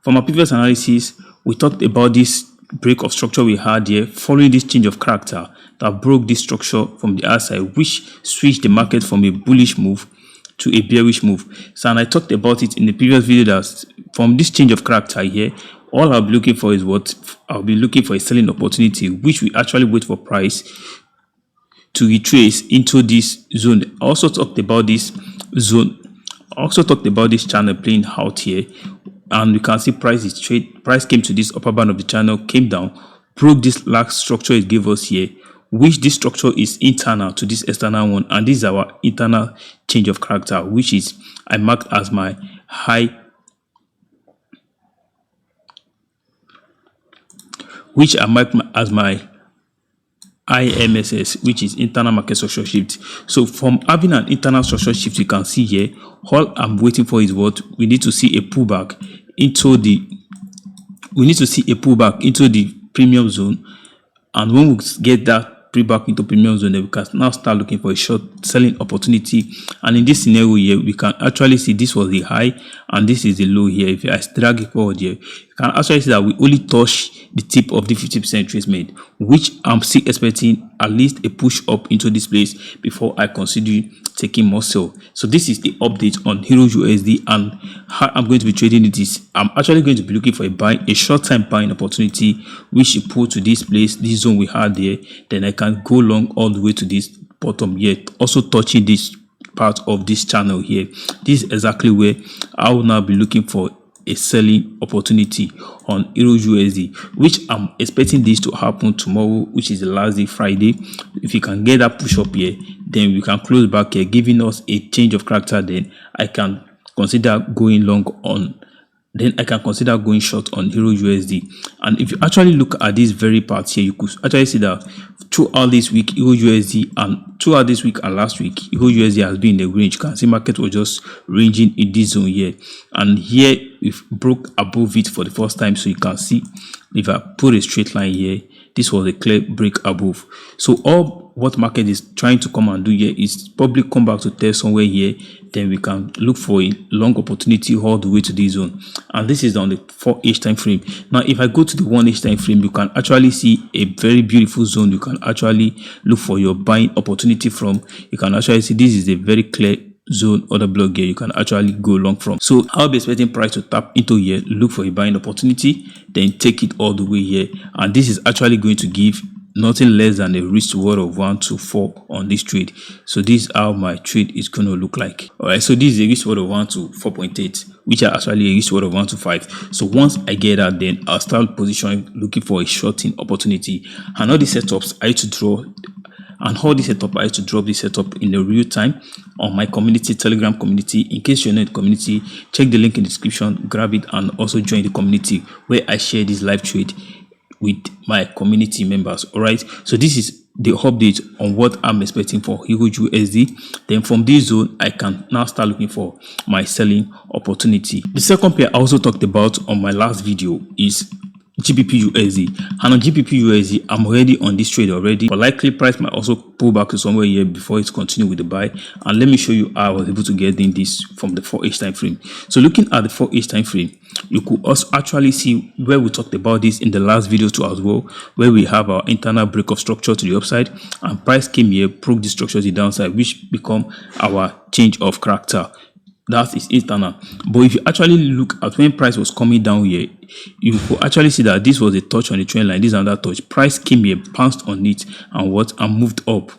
From our previous analysis, we talked about this break of structure we had here following this change of character that broke this structure from the other side, which switched the market from a bullish move to a bearish move. So, and I talked about it in the previous video that from this change of character here, all I'll be looking for is what I'll be looking for a selling opportunity, which we actually wait for price to retrace into this zone. I also talked about this zone. I also talked about this channel playing out here, and you can see price is trade. Price came to this upper band of the channel, came down, broke this last structure it gave us here, which this structure is internal to this external one, and this is our internal change of character, which is I marked as my high, which I marked as my IMSS, which is internal market structure shift. So from having an internal structure shift, you can see here, all I'm waiting for is what we need to see a pullback into the premium zone, and when we get that pullback into premium zone, then we can now start looking for a short selling opportunity. And in this scenario here, we can actually see this was the high and this is the low here. If I drag it forward here, you can actually see that we only touch the tip of the 50% retracement, which I'm still expecting at least a push up into this place before I consider taking more sell. So this is the update on EURUSD and how I'm going to be trading it. Is I'm actually going to be looking for a short time buying opportunity, which you pull to this place, this zone we had there. Then I can go long all the way to this bottom here, also touching this part of this channel here. This is exactly where I will now be looking for a selling opportunity on EURUSD, which I'm expecting this to happen tomorrow, which is the last day, Friday. If you can get that push up here, then we can close back here, giving us a change of character. Then I can consider going long on, then I can consider going short on EURUSD. And if you actually look at this very part here, you could actually see that throughout this week, EURUSD, and throughout this week and last week, EURUSD has been in the range. You can see market was just ranging in this zone here, and here we've broke above it for the first time. So you can see if I put a straight line here, this was a clear break above. So all what market is trying to come and do here is probably come back to test somewhere here, then we can look for a long opportunity all the way to this zone. And this is on the 4H time frame. Now if I go to the 1H time frame, you can actually see a very beautiful zone you can actually look for your buying opportunity from. You can actually see this is a very clear zone order block here you can actually go long from. So I'll be expecting price to tap into here, look for a buying opportunity, then take it all the way here, and this is actually going to give nothing less than a risk reward of 1 to 4 on this trade. So this is how my trade is going to look like. All right, so this is a risk reward of 1 to 4.8, which are actually a risk reward of 1 to 5. So once I get that, then I'll start positioning, looking for a shorting opportunity. And all the setups I used to draw, and how this setup, I used to drop this setup in the real time on my community, Telegram community. In case you're not in the community, check the link in the description, grab it, and also join the community where I share this live trade with my community members. All right, so this is the update on what I'm expecting for EURUSD. Then from this zone, I can now start looking for my selling opportunity. The second pair I also talked about on my last video is GBPUSD, and on GBPUSD I'm already on this trade already, but likely price might also pull back to somewhere here before it's continue with the buy. And let me show you how I was able to get in this from the 4H time frame. So looking at the 4H time frame, you could also actually see where we talked about this in the last video too as well, where we have our internal break of structure to the upside, and price came here, broke the structure to the downside, which become our change of character. That is internal. But if you actually look at when price was coming down here, you could actually see that this was a touch on the trend line. This is another touch. Price came here, pounced on it, and moved up.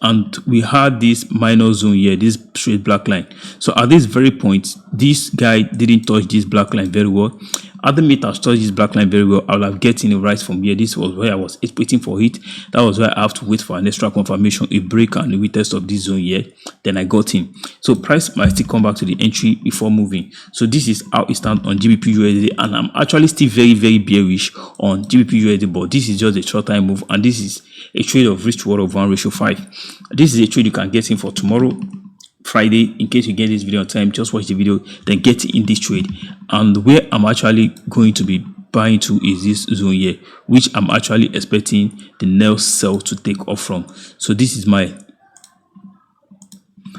And we had this minor zone here, this straight black line. So at this very point, this guy didn't touch this black line very well. Other meters touched this black line very well. I'll have getting it right from here. This was where I was waiting for it. That was why I have to wait for an extra confirmation, a break and a retest of this zone here. Then I got in. So price might still come back to the entry before moving. So this is how it stands on GBPUSD, and I'm actually still very bearish on GBPUSD, but this is just a short time move, and this is a trade of risk reward of 1:5. This is a trade you can get in for tomorrow, Friday. In case you get this video on time, just watch the video, then get in this trade. And where I'm actually going to be buying to is this zone here, which I'm actually expecting the next sell to take off from. So this is my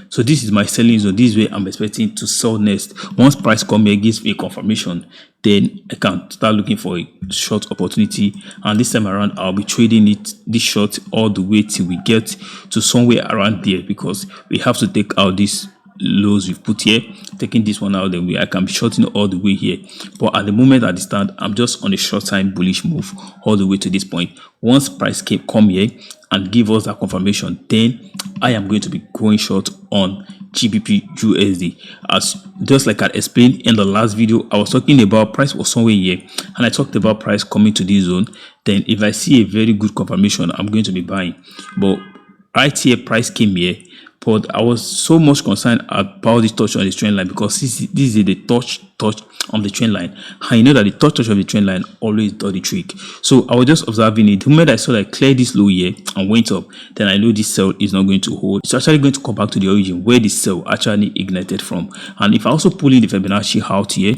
So this is my selling zone. This is where I'm expecting to sell next. Once price come here, gives me a confirmation, then I can start looking for a short opportunity. And this time around, I'll be trading this short all the way till we get to somewhere around there, because we have to take out these lows we've put here. Taking this one out, then I can be shorting all the way here. But at the moment at the stand, I'm just on a short time bullish move all the way to this point. Once price come here and give us that confirmation, then I am going to be going short on GBPUSD. As just like I explained in the last video, I was talking about price was somewhere here, and I talked about price coming to this zone. Then if I see a very good confirmation, I'm going to be buying. But right here, price came here, but I was so much concerned about this touch on the trend line, because this is the touch on the trend line. I know that the touch of the trend line always does the trick. So I was just observing it. The moment I saw that clear this low here and went up, then I know this sell is not going to hold. It's actually going to come back to the origin where the sell actually ignited from. And if I also pull in the Fibonacci out here,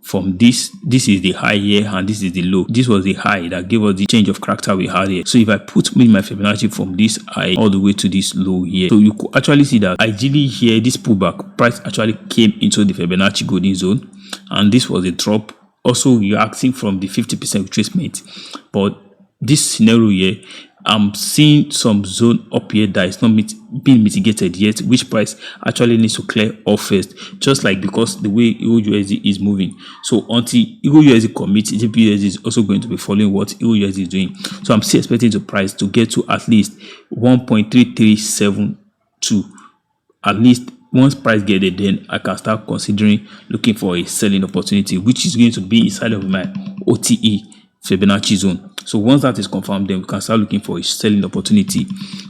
from this is the high here and this is the low. This was the high that gave us the change of character we had here. So if I put in my Fibonacci from this high all the way to this low here, so you could actually see that ideally here this pullback price actually came into the Fibonacci golden zone, and this was a drop also reacting from the 50% retracement. But this scenario here, I'm seeing some zone up here that is not being mitigated yet, which price actually needs to clear off first, just like because the way EURUSD is moving. So until EURUSD commits, GBPUSD is also going to be following what EURUSD is doing. So I'm still expecting the price to get to at least 1.3372. At least once price get there, then I can start considering looking for a selling opportunity, which is going to be inside of my OTE Fibonacci zone. So once that is confirmed, then we can start looking for a selling opportunity.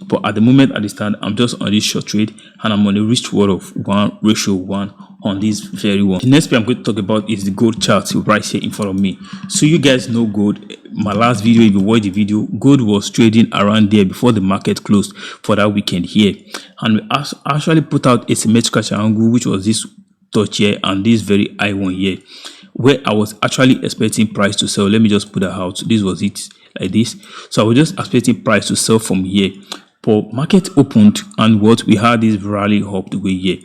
But at the moment at the stand, I'm just on this short trade, and I'm on a risk reward of 1:1 on this very one. The next thing I'm going to talk about is the gold chart right here in front of me. So you guys know gold. My last video, if you watched the video, gold was trading around there before the market closed for that weekend here, and we actually put out a symmetrical triangle, which was this touch here and this very high one here, where I was actually expecting price to sell. Let me just put that out. This was it like this. So I was just expecting price to sell from here. But market opened, and what we had this rally up the way here.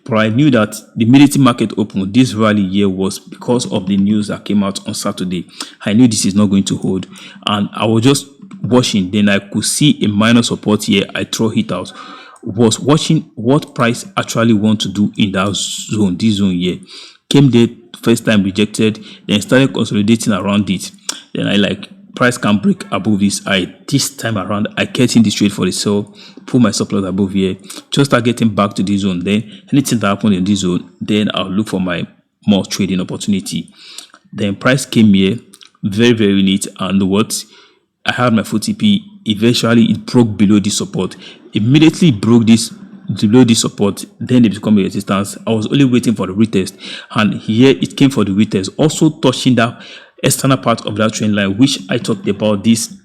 But I knew that the minute market opened, this rally here was because of the news that came out on Saturday. I knew this is not going to hold, and I was just watching. Then I could see a minor support here. I throw it out. Was watching what price actually want to do in that zone. This zone here came there first time, rejected, then started consolidating around it. Then I like price can break above this high. This time around, I kept in the trade for the sell, pull my stop loss above here, just start getting back to this zone. Then anything that happened in this zone, then I'll look for my more trading opportunity. Then price came here, very neat, and what I had my 40p. Eventually it broke below this support. Immediately broke this below this support, then it become a resistance. I was only waiting for the retest, and here it came for the retest, also touching that external part of that trend line, which I talked about this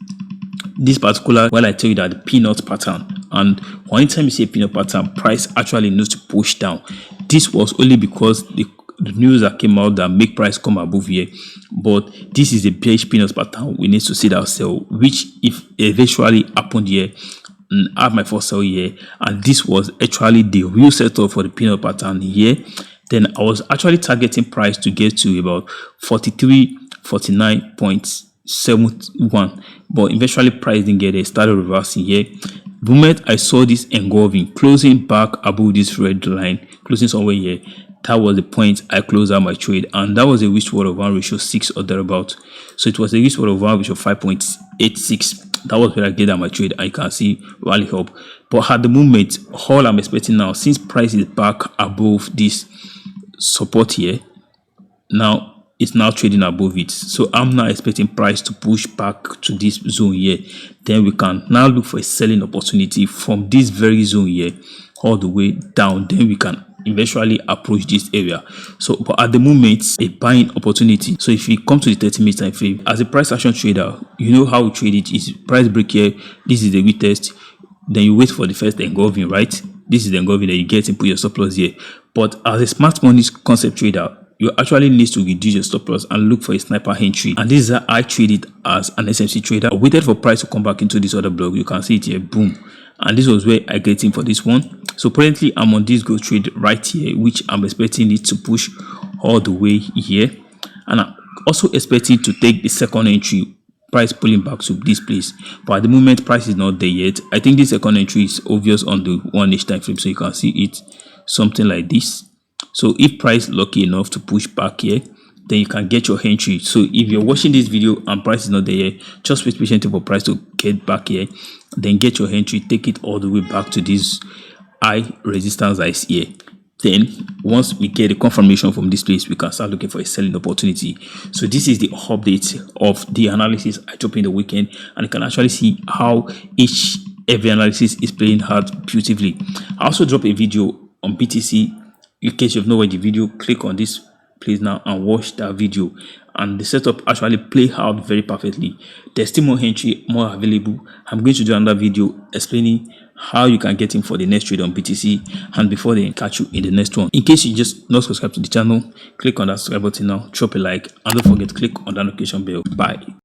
particular while I tell you that the peanut pattern. And anytime you see a peanut pattern, price actually needs to push down. This was only because the news that came out that make price come above here, but this is a bearish peanut pattern. We need to see that sell, which if eventually happened here, and I have my first sell here, and this was actually the real setup for the peanut pattern here, then I was actually targeting price to get to about 49.71, but eventually price didn't get there, started reversing here. The moment I saw this engulfing, closing back above this red line, closing somewhere here, that was the point I closed out my trade, and that was a risk reward of 1:6 or thereabout. So it was a risk reward of 1:5.86. That was where I get out my trade, and you can see rally up. But at the moment, all I'm expecting now, since price is back above this support here, now it's now trading above it. So I'm now expecting price to push back to this zone here. Then we can now look for a selling opportunity from this very zone here all the way down. Then we can eventually approach this area. So but at the moment, a buying opportunity. So if you come to the 30-minute time frame as a price action trader, you know how we trade it is price break here, this is the retest, then you wait for the first engulfing, right? This is the engulfing that you get and put your stop loss here. But as a smart money concept trader, you actually need to reduce your stop loss and look for a sniper entry. And this is how I trade it as an SMC trader. I waited for price to come back into this other block. You can see it here, boom. and this was where I get in for this one. So currently I'm on this go trade right here, which I'm expecting it to push all the way here, and I'm also expecting to take the second entry, price pulling back to this place, but at the moment price is not there yet. I think this second entry is obvious on the 1H time frame, so you can see it something like this. So if price lucky enough to push back here, then you can get your entry. So if you're watching this video and price is not there yet, just wait patiently for price to get back here, then get your entry, take it all the way back to this high resistance that is here. Then once we get a confirmation from this place, we can start looking for a selling opportunity. So this is the update of the analysis I dropped in the weekend, and you can actually see how every analysis is playing out beautifully. I also dropped a video on BTC. In case you've not watched the video, click on this place now and watch that video, and the setup actually play out very perfectly. There's still more entry, more available. I'm going to do another video explaining how you can get in for the next trade on BTC, and before then catch you in the next one. In case you just not subscribed to the channel, click on that subscribe button now, drop a like, and don't forget to click on that notification bell. Bye.